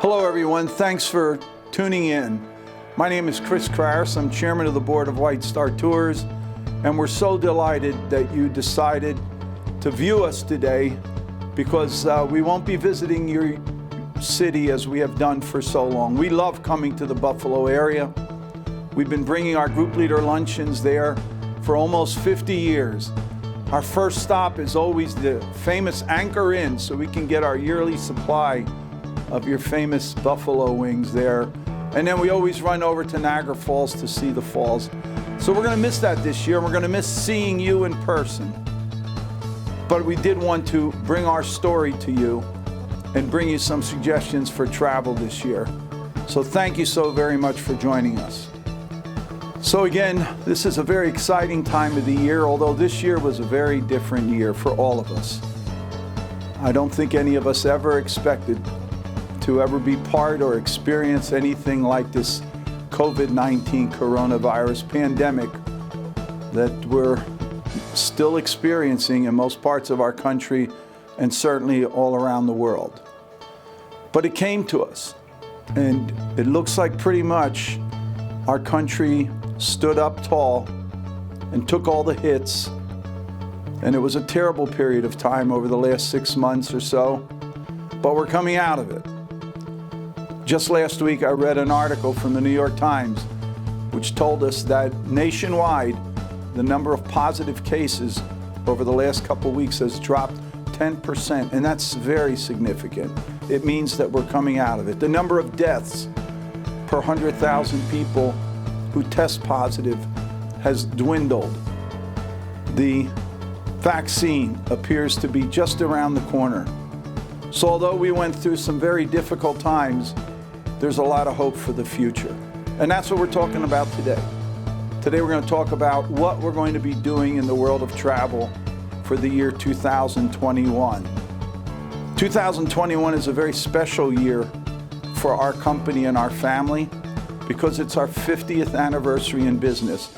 Hello everyone, thanks for tuning in. My name is Chris Kraus, I'm chairman of the board of White Star Tours, and we're so delighted that you decided to view us today because we won't be visiting your city as we have done for so long. We love coming to the Buffalo area. We've been bringing our group leader luncheons there for almost 50 years. Our first stop is always the famous Anchor Inn, so we can get our yearly supply of your famous buffalo wings there. And then we always run over to Niagara Falls to see the falls. So we're gonna miss that this year. We're gonna miss seeing you in person. But we did want to bring our story to you and bring you some suggestions for travel this year. So thank you so very much for joining us. So again, this is a very exciting time of the year, although this year was a very different year for all of us. I don't think any of us ever expected to ever be part or experience anything like this COVID-19 coronavirus pandemic that we're still experiencing in most parts of our country and certainly all around the world. But it came to us, and it looks like pretty much our country stood up tall and took all the hits, and it was a terrible period of time over the last 6 months or so, but we're coming out of it. Just last week, I read an article from the New York Times, which told us that nationwide, the number of positive cases over the last couple weeks has dropped 10%, and that's very significant. It means that we're coming out of it. The number of deaths per 100,000 people who test positive has dwindled. The vaccine appears to be just around the corner. So although we went through some very difficult times, there's a lot of hope for the future. And that's what we're talking about today. Today we're going to talk about what we're going to be doing in the world of travel for the year 2021. 2021 is a very special year for our company and our family because it's our 50th anniversary in business.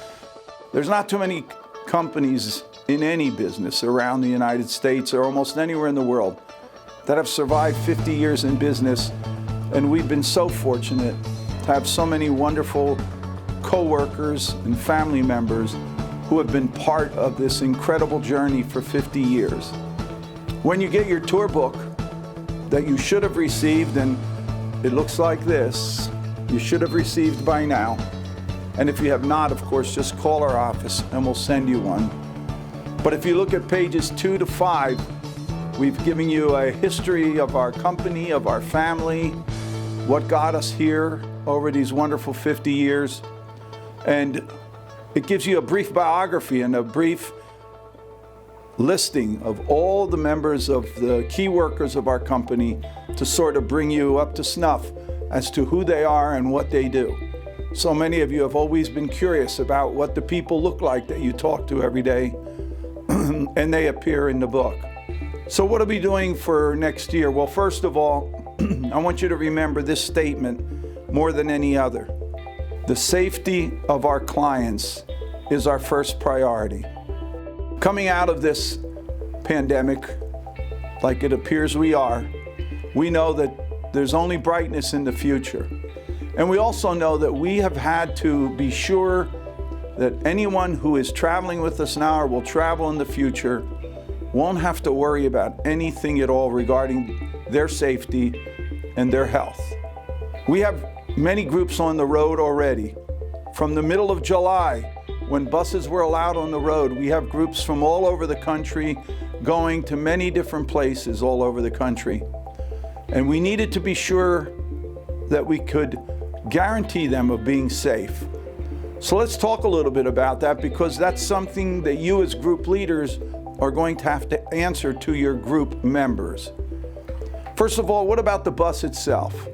There's not too many companies in any business around the United States or almost anywhere in the world that have survived 50 years in business. And we've been so fortunate to have so many wonderful co-workers and family members who have been part of this incredible journey for 50 years. When you get your tour book that you should have received, and it looks like this, you should have received by now. And if you have not, of course, just call our office and we'll send you one. But if you look at pages 2 to 5, we've given you a history of our company, of our family, what got us here over these wonderful 50 years. And it gives you a brief biography and a brief listing of all the members of the key workers of our company to sort of bring you up to snuff as to who they are and what they do. So many of you have always been curious about what the people look like that you talk to every day, and they appear in the book. So what are we doing for next year? Well, first of all, I want you to remember this statement more than any other. The safety of our clients is our first priority. Coming out of this pandemic, like it appears we are, we know that there's only brightness in the future. And we also know that we have had to be sure that anyone who is traveling with us now or will travel in the future won't have to worry about anything at all regarding their safety and their health. We have many groups on the road already. From the middle of July, when buses were allowed on the road, we have groups from all over the country going to many different places all over the country. And we needed to be sure that we could guarantee them of being safe. So let's talk a little bit about that, because that's something that you as group leaders are going to have to answer to your group members. First of all, what about the bus itself?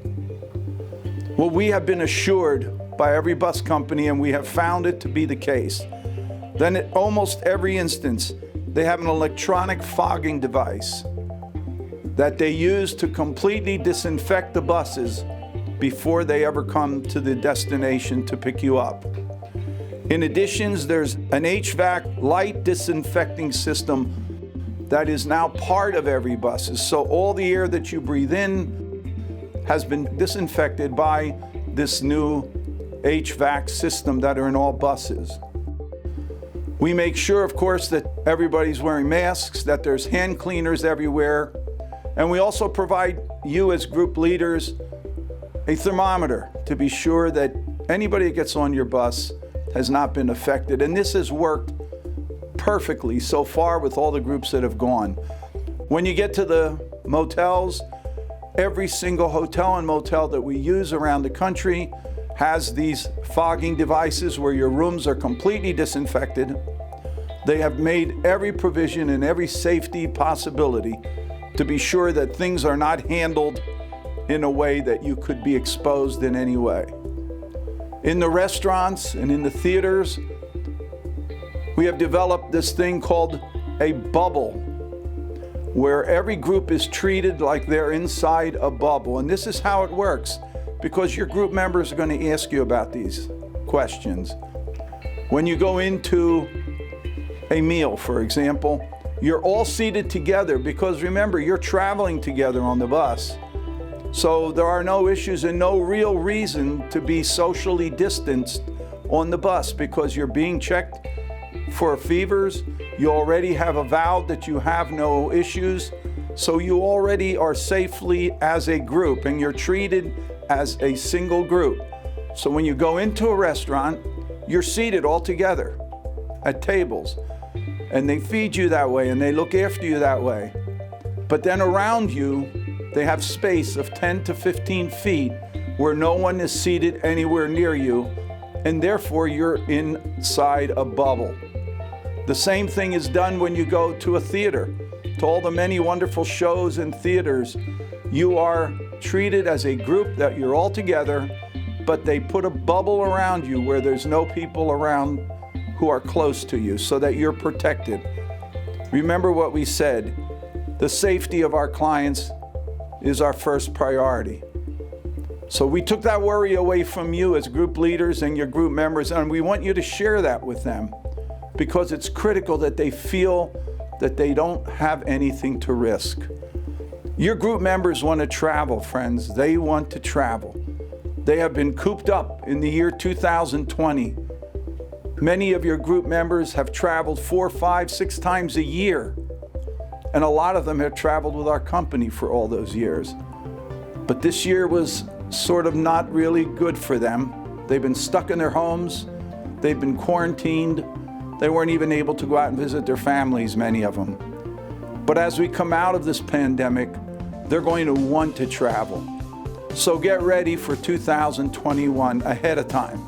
Well, we have been assured by every bus company, and we have found it to be the case, then at almost every instance, they have an electronic fogging device that they use to completely disinfect the buses before they ever come to the destination to pick you up. In addition, there's an HVAC light disinfecting system that is now part of every bus. So all the air that you breathe in has been disinfected by this new HVAC system that are in all buses. We make sure, of course, that everybody's wearing masks, that there's hand cleaners everywhere, and we also provide you as group leaders a thermometer to be sure that anybody that gets on your bus has not been affected. And this has worked perfectly so far with all the groups that have gone. When you get to the motels, every single hotel and motel that we use around the country has these fogging devices where your rooms are completely disinfected. They have made every provision and every safety possibility to be sure that things are not handled in a way that you could be exposed in any way. In the restaurants and in the theaters, we have developed this thing called a bubble, where every group is treated like they're inside a bubble. And this is how it works, because your group members are going to ask you about these questions. When you go into a meal, for example, you're all seated together because remember, you're traveling together on the bus. So there are no issues and no real reason to be socially distanced on the bus because you're being checked for fevers. You already have avowed that you have no issues. So you already are safely as a group and you're treated as a single group. So when you go into a restaurant, you're seated all together at tables and they feed you that way and they look after you that way. But then around you, they have space of 10 to 15 feet where no one is seated anywhere near you, and therefore you're inside a bubble. The same thing is done when you go to a theater. To all the many wonderful shows and theaters, you are treated as a group that you're all together, but they put a bubble around you where there's no people around who are close to you so that you're protected. Remember what we said, the safety of our clients is our first priority. So we took that worry away from you as group leaders and your group members, and we want you to share that with them because it's critical that they feel that they don't have anything to risk. Your group members want to travel, friends. They want to travel. They have been cooped up in the year 2020. Many of your group members have traveled 4, 5, 6 times a year. And a lot of them have traveled with our company for all those years. But this year was sort of not really good for them. They've been stuck in their homes. They've been quarantined. They weren't even able to go out and visit their families, many of them. But as we come out of this pandemic, they're going to want to travel. So get ready for 2021 ahead of time.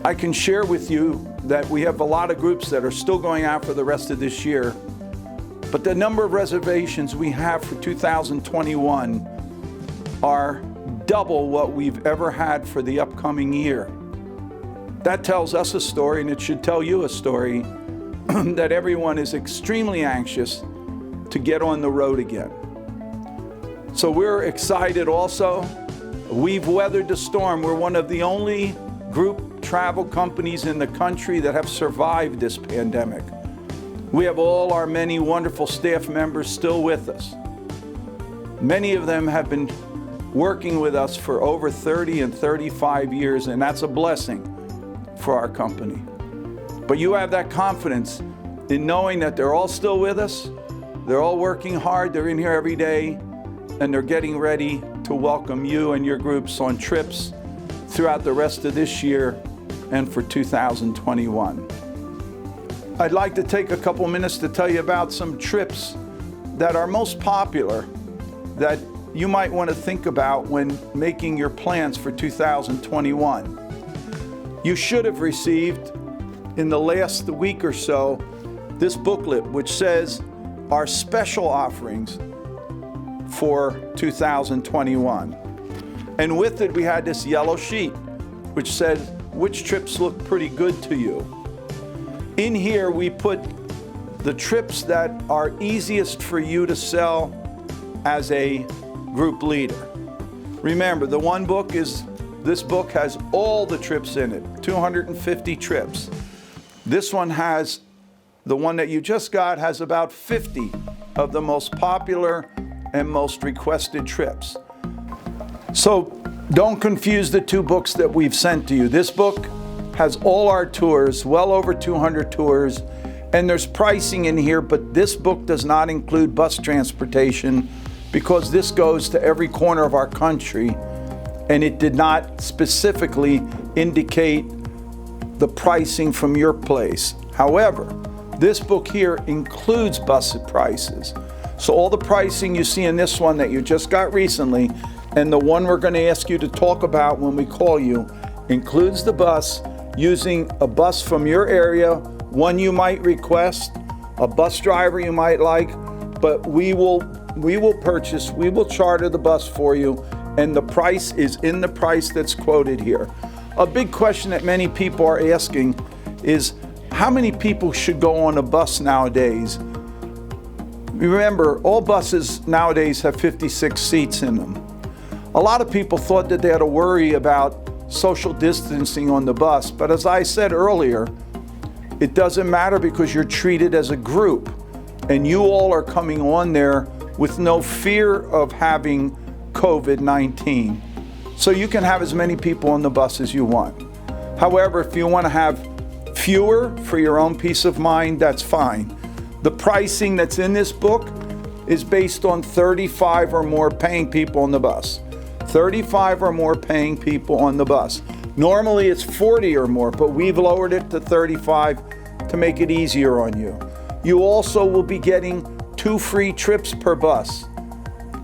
I can share with you that we have a lot of groups that are still going out for the rest of this year. But the number of reservations we have for 2021 are double what we've ever had for the upcoming year. That tells us a story, and it should tell you a story, that everyone is extremely anxious to get on the road again. So we're excited also. We've weathered the storm. We're one of the only group travel companies in the country that have survived this pandemic. We have all our many wonderful staff members still with us. Many of them have been working with us for over 30 and 35 years, and that's a blessing for our company. But you have that confidence in knowing that they're all still with us, they're all working hard, they're in here every day, and they're getting ready to welcome you and your groups on trips throughout the rest of this year and for 2021. I'd like to take a couple minutes to tell you about some trips that are most popular that you might want to think about when making your plans for 2021. You should have received in the last week or so this booklet which says our special offerings for 2021. And with it we had this yellow sheet which said which trips look pretty good to you. In here we put the trips that are easiest for you to sell as a group leader. Remember, the one book is, this book has all the trips in it, 250 trips. This one has, the one that you just got has about 50 of the most popular and most requested trips. So don't confuse the two books that we've sent to you. This book has all our tours, well over 200 tours, and there's pricing in here, but this book does not include bus transportation because this goes to every corner of our country, and it did not specifically indicate the pricing from your place. However, this book here includes bus prices. So all the pricing you see in this one that you just got recently, and the one we're going to ask you to talk about when we call you, includes the bus, using a bus from your area, one you might request, a bus driver you might like, but we will charter the bus for you, and the price is in the price that's quoted here. A big question that many people are asking is, how many people should go on a bus nowadays? Remember, all buses nowadays have 56 seats in them. A lot of people thought that they had to worry about social distancing on the bus, but as I said earlier, it doesn't matter because you're treated as a group, and you all are coming on there with no fear of having COVID-19. So you can have as many people on the bus as you want. However, if you want to have fewer for your own peace of mind, that's fine. The pricing that's in this book is based on 35 or more paying people on the bus. 35 or more paying people on the bus. Normally it's 40 or more, but we've lowered it to 35 to make it easier on you. You also will be getting 2 free trips per bus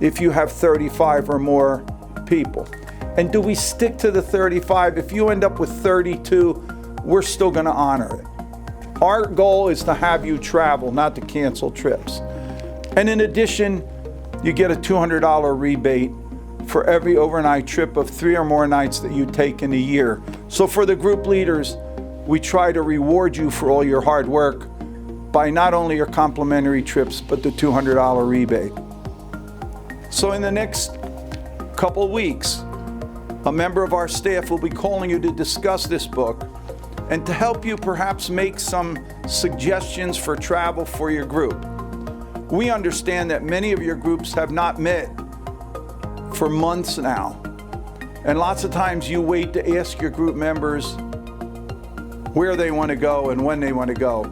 if you have 35 or more people. And do we stick to the 35? If you end up with 32, we're still going to honor it. Our goal is to have you travel, not to cancel trips. And in addition, you get a $200 rebate for every overnight trip of 3 or more nights that you take in a year. So for the group leaders, we try to reward you for all your hard work by not only your complimentary trips, but the $200 rebate. So in the next couple weeks, a member of our staff will be calling you to discuss this book and to help you perhaps make some suggestions for travel for your group. We understand that many of your groups have not met for months now, and lots of times you wait to ask your group members where they want to go and when they want to go.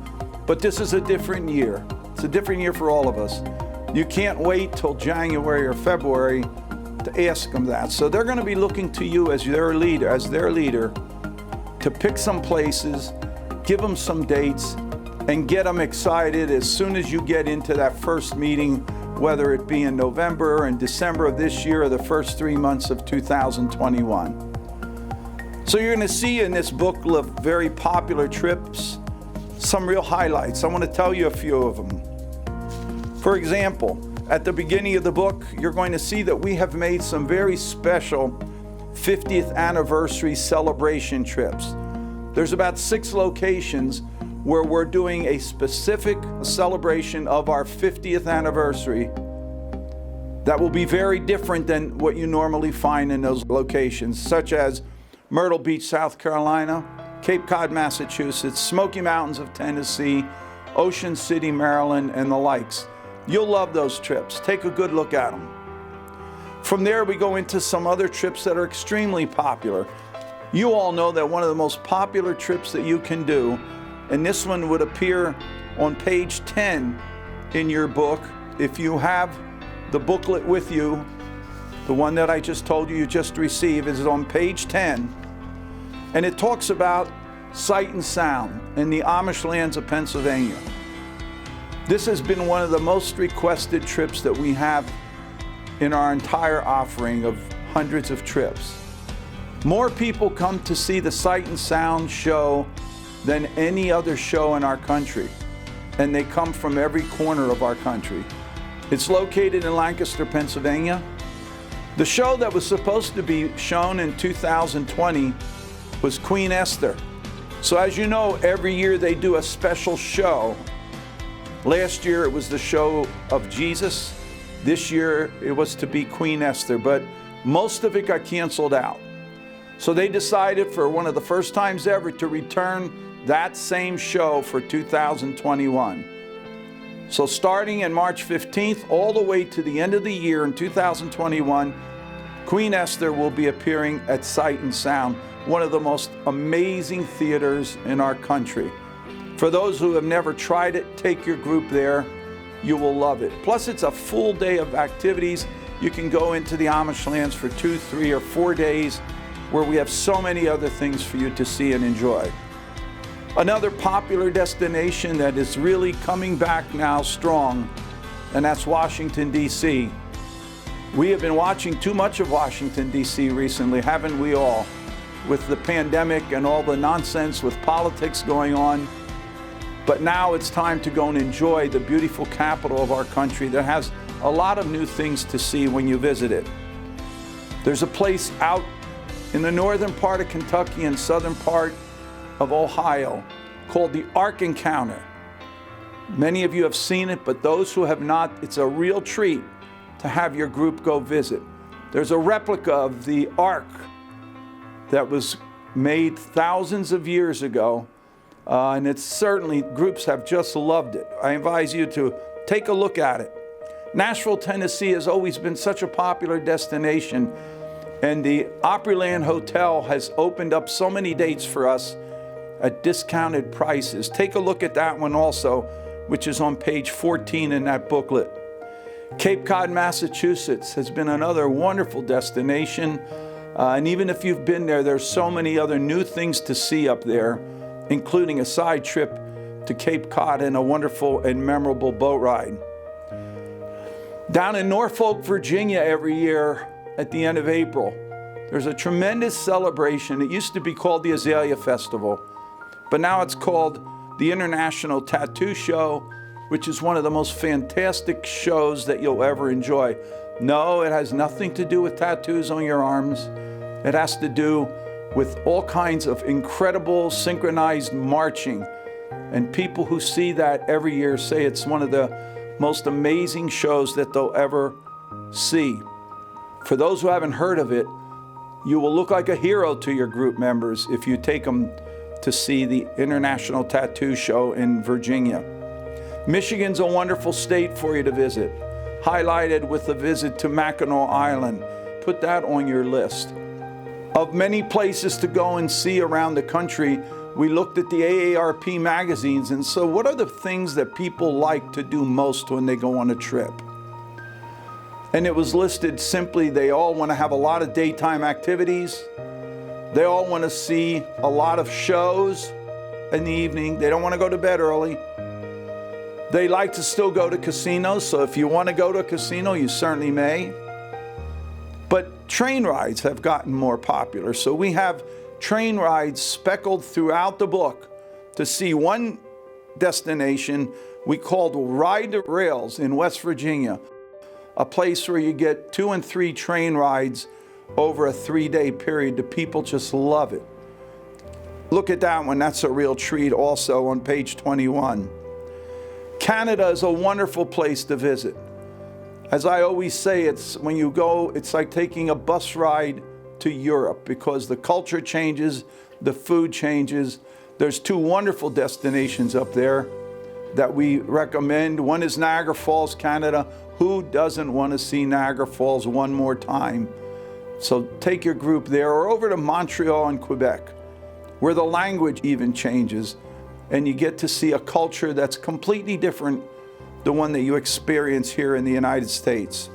But this is a different year. It's a different year for all of us. You can't wait till January or February to ask them that. So they're going to be looking to you as their leader to pick some places, give them some dates, and get them excited as soon as you get into that first meeting, whether it be in November or in December of this year or the first 3 months of 2021. So you're going to see in this book of very popular trips some real highlights. I want to tell you a few of them. For example, at the beginning of the book, you're going to see that we have made some very special 50th anniversary celebration trips. There's about 6 locations where we're doing a specific celebration of our 50th anniversary that will be very different than what you normally find in those locations, such as Myrtle Beach, South Carolina, Cape Cod, Massachusetts, Smoky Mountains of Tennessee, Ocean City, Maryland, and the likes. You'll love those trips. Take a good look at them. From there, we go into some other trips that are extremely popular. You all know that one of the most popular trips that you can do, and this one would appear on page 10 in your book. If you have the booklet with you, the one that I just told you just received is on page 10. And it talks about Sight and Sound in the Amish lands of Pennsylvania. This has been one of the most requested trips that we have in our entire offering of hundreds of trips. More people come to see the Sight and Sound show than any other show in our country, and they come from every corner of our country. It's located in Lancaster, Pennsylvania. The show that was supposed to be shown in 2020 was Queen Esther. So as you know, every year they do a special show. Last year it was the show of Jesus. This year it was to be Queen Esther, but most of it got canceled out. So they decided for one of the first times ever to return that same show for 2021. So starting in March 15th all the way to the end of the year in 2021, Queen Esther will be appearing at Sight and Sound, one of the most amazing theaters in our country. For those who have never tried it, take your group there. You will love it. Plus, it's a full day of activities. You can go into the Amish lands for 2, 3, or 4 days, where we have so many other things for you to see and enjoy. Another popular destination that is really coming back now strong, and that's Washington, D.C. We have been watching too much of Washington, D.C. recently, haven't we all? With the pandemic and all the nonsense with politics going on. But now it's time to go and enjoy the beautiful capital of our country that has a lot of new things to see when you visit it. There's a place out in the northern part of Kentucky and southern part of Ohio called the Ark Encounter. Many of you have seen it, but those who have not, it's a real treat to have your group go visit. There's a replica of the Ark that was made thousands of years ago, and it's certainly, groups have just loved it. I advise you to take a look at it. Nashville, Tennessee has always been such a popular destination, and the Opryland Hotel has opened up so many dates for us at discounted prices. Take a look at that one also, which is on page 14 in that booklet. Cape Cod, Massachusetts has been another wonderful destination. And even if you've been there, there's so many other new things to see up there, including a side trip to Cape Cod and a wonderful and memorable boat ride. Down in Norfolk, Virginia, every year at the end of April, there's a tremendous celebration. It used to be called the Azalea Festival, but now it's called the International Tattoo Show, which is one of the most fantastic shows that you'll ever enjoy. No, it has nothing to do with tattoos on your arms. It has to do with all kinds of incredible synchronized marching. And people who see that every year say it's one of the most amazing shows that they'll ever see. For those who haven't heard of it, you will look like a hero to your group members if you take them to see the International Tattoo Show in Virginia. Michigan's a wonderful state for you to visit, highlighted with a visit to Mackinac Island. Put that on your list. Of many places to go and see around the country, we looked at the AARP magazines, and so what are the things that people like to do most when they go on a trip? And it was listed simply, they all want to have a lot of daytime activities. They all want to see a lot of shows in the evening. They don't want to go to bed early. They like to still go to casinos, so if you want to go to a casino, you certainly may. But train rides have gotten more popular, so we have train rides speckled throughout the book to see one destination we called Ride the Rails in West Virginia, a place where you get 2 and 3 train rides over a 3-day period. The people just love it. Look at that one. That's a real treat also on page 21. Canada is a wonderful place to visit. As I always say, it's when you go, it's like taking a bus ride to Europe because the culture changes, the food changes. There's 2 wonderful destinations up there that we recommend. One is Niagara Falls, Canada. Who doesn't want to see Niagara Falls one more time? So take your group there, or over to Montreal in Quebec, where the language even changes, and you get to see a culture that's completely different the one that you experience here in the United States.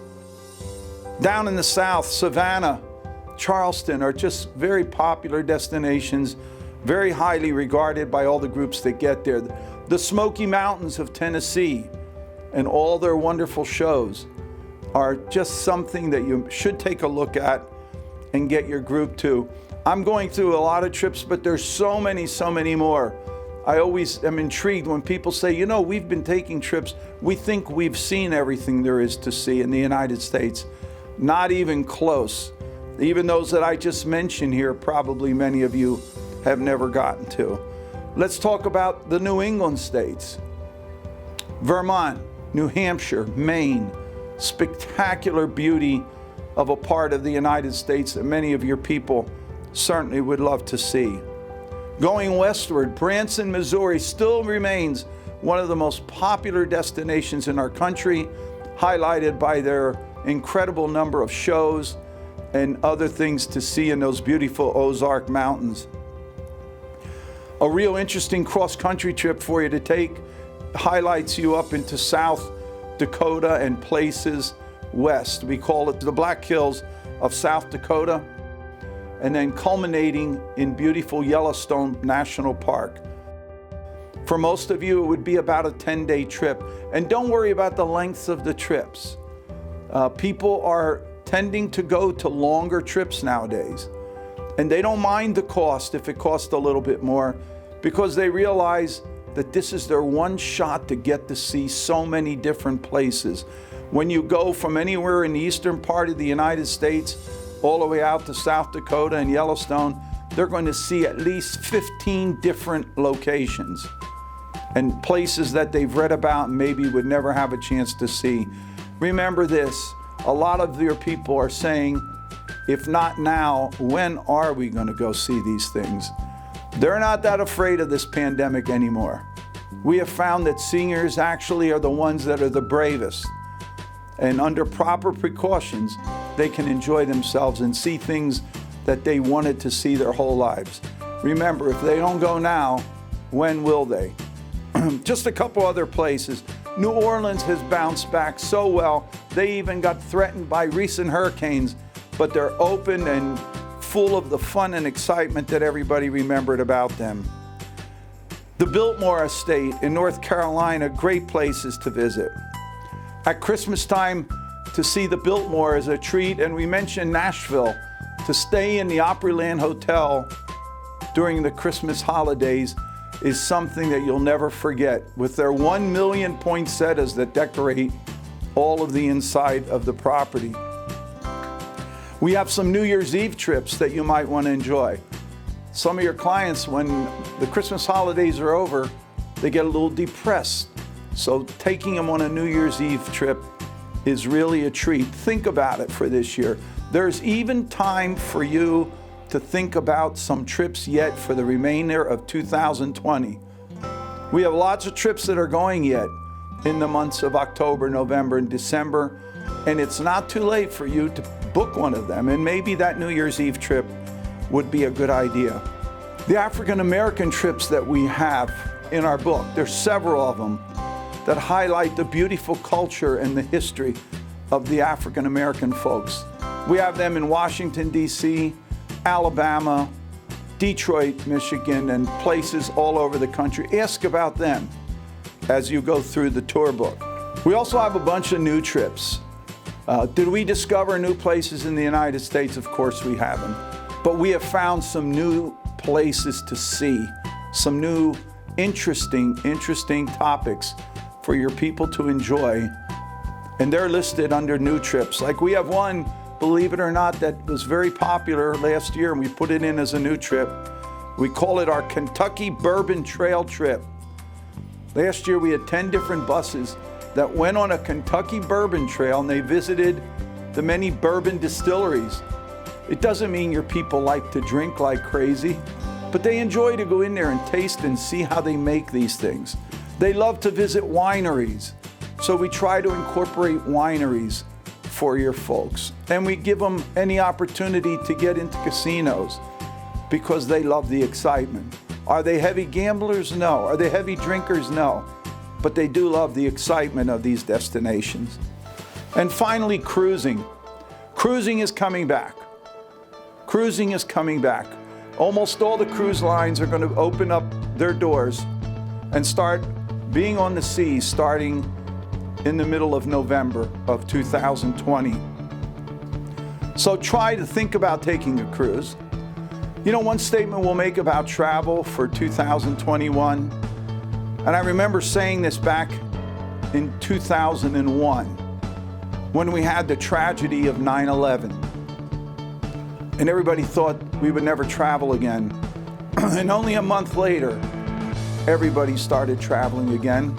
Down in the South, Savannah, Charleston are just very popular destinations, very highly regarded by all the groups that get there. The Smoky Mountains of Tennessee and all their wonderful shows are just something that you should take a look at and get your group to. I'm going through a lot of trips, but there's so many more. I always am intrigued when people say, you know, we've been taking trips. We think we've seen everything there is to see in the United States. Not even close. Even those that I just mentioned here, probably many of you have never gotten to. Let's talk about the New England states. Vermont, New Hampshire, Maine, spectacular beauty of a part of the United States that many of your people certainly would love to see. Going westward, Branson, Missouri still remains one of the most popular destinations in our country, highlighted by their incredible number of shows and other things to see in those beautiful Ozark Mountains. A real interesting cross-country trip for you to take highlights you up into South Dakota and places west. We call it the Black Hills of South Dakota, and then culminating in beautiful Yellowstone National Park. For most of you, it would be about a 10-day trip. And don't worry about the lengths of the trips. People are tending to go to longer trips nowadays. And they don't mind the cost if it costs a little bit more, because they realize that this is their one shot to get to see so many different places. When you go from anywhere in the eastern part of the United States all the way out to South Dakota and Yellowstone, they're going to see at least 15 different locations and places that they've read about and maybe would never have a chance to see. Remember this, a lot of your people are saying, if not now, when are we going to go see these things? They're not that afraid of this pandemic anymore. We have found that seniors actually are the ones that are the bravest. And under proper precautions, they can enjoy themselves and see things that they wanted to see their whole lives. Remember, if they don't go now, when will they? Just a couple other places. New Orleans has bounced back so well. They even got threatened by recent hurricanes, but they're open and full of the fun and excitement that everybody remembered about them. The Biltmore Estate in North Carolina, great places to visit. At Christmas time, to see the Biltmore is a treat, and we mentioned Nashville. To stay in the Opryland Hotel during the Christmas holidays is something that you'll never forget, with their 1 million poinsettias that decorate all of the inside of the property. We have some New Year's Eve trips that you might want to enjoy. Some of your clients, when the Christmas holidays are over, they get a little depressed. So taking them on a New Year's Eve trip is really a treat. Think about it for this year. There's even time for you to think about some trips yet for the remainder of 2020. We have lots of trips that are going yet in the months of October, November, and December, and it's not too late for you to book one of them, and maybe that New Year's Eve trip would be a good idea. The African American trips that we have in our book, there's several of them that highlight the beautiful culture and the history of the African American folks. We have them in Washington, D.C., Alabama, Detroit, Michigan, and places all over the country. Ask about them as you go through the tour book. We also have a bunch of new trips. Did we discover new places in the United States? Of course we haven't. But we have found some new places to see, some new interesting topics for your people to enjoy. And they're listed under new trips. Like we have one, believe it or not, that was very popular last year, and we put it in as a new trip. We call it our Kentucky Bourbon Trail Trip. Last year we had 10 different buses that went on a Kentucky bourbon trail, and they visited the many bourbon distilleries. It doesn't mean your people like to drink like crazy, but they enjoy to go in there and taste and see how they make these things. They love to visit wineries, so we try to incorporate wineries for your folks. And we give them any opportunity to get into casinos because they love the excitement. Are they heavy gamblers? No. Are they heavy drinkers? No. But they do love the excitement of these destinations. And finally, cruising. Cruising is coming back. Cruising is coming back. Almost all the cruise lines are going to open up their doors and start being on the sea starting in the middle of November of 2020. So try to think about taking a cruise. You know, one statement we'll make about travel for 2021, and I remember saying this back in 2001 when we had the tragedy of 9/11. And everybody thought we would never travel again. And only a month later, everybody started traveling again.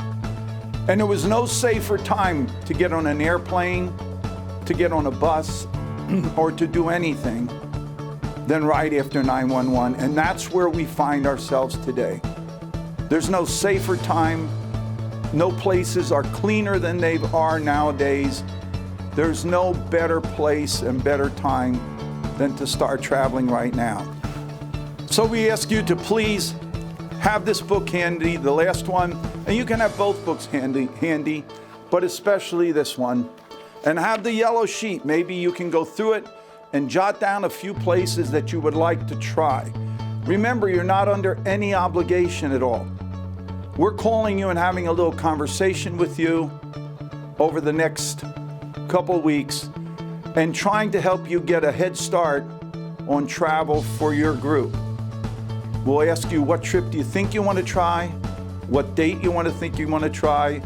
And there was no safer time to get on an airplane, to get on a bus, or to do anything than right after 9/11. And that's where we find ourselves today. There's no safer time. No places are cleaner than they are nowadays. There's no better place and better time than to start traveling right now. So we ask you to please have this book handy, the last one, and you can have both books handy, but especially this one. And have the yellow sheet. Maybe you can go through it and jot down a few places that you would like to try. Remember, you're not under any obligation at all. We're calling you and having a little conversation with you over the next couple weeks and trying to help you get a head start on travel for your group. We'll ask you, what trip do you think you want to try? What date you want to try?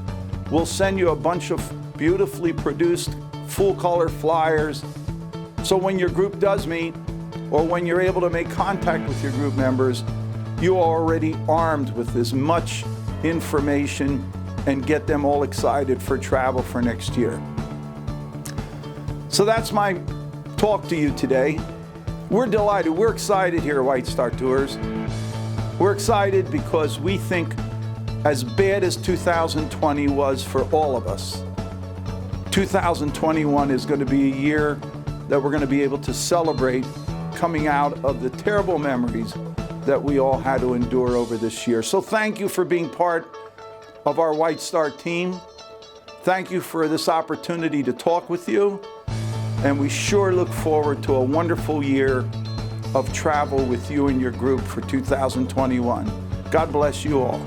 We'll send you a bunch of beautifully produced full color flyers. So when your group does meet, or when you're able to make contact with your group members, you are already armed with as much information and get them all excited for travel for next year. So that's my talk to you today. We're delighted, we're excited here at White Star Tours. We're excited because we think, as bad as 2020 was for all of us, 2021 is going to be a year that we're going to be able to celebrate coming out of the terrible memories that we all had to endure over this year. So thank you for being part of our White Star team. Thank you for this opportunity to talk with you. And we sure look forward to a wonderful year of travel with you and your group for 2021. God bless you all.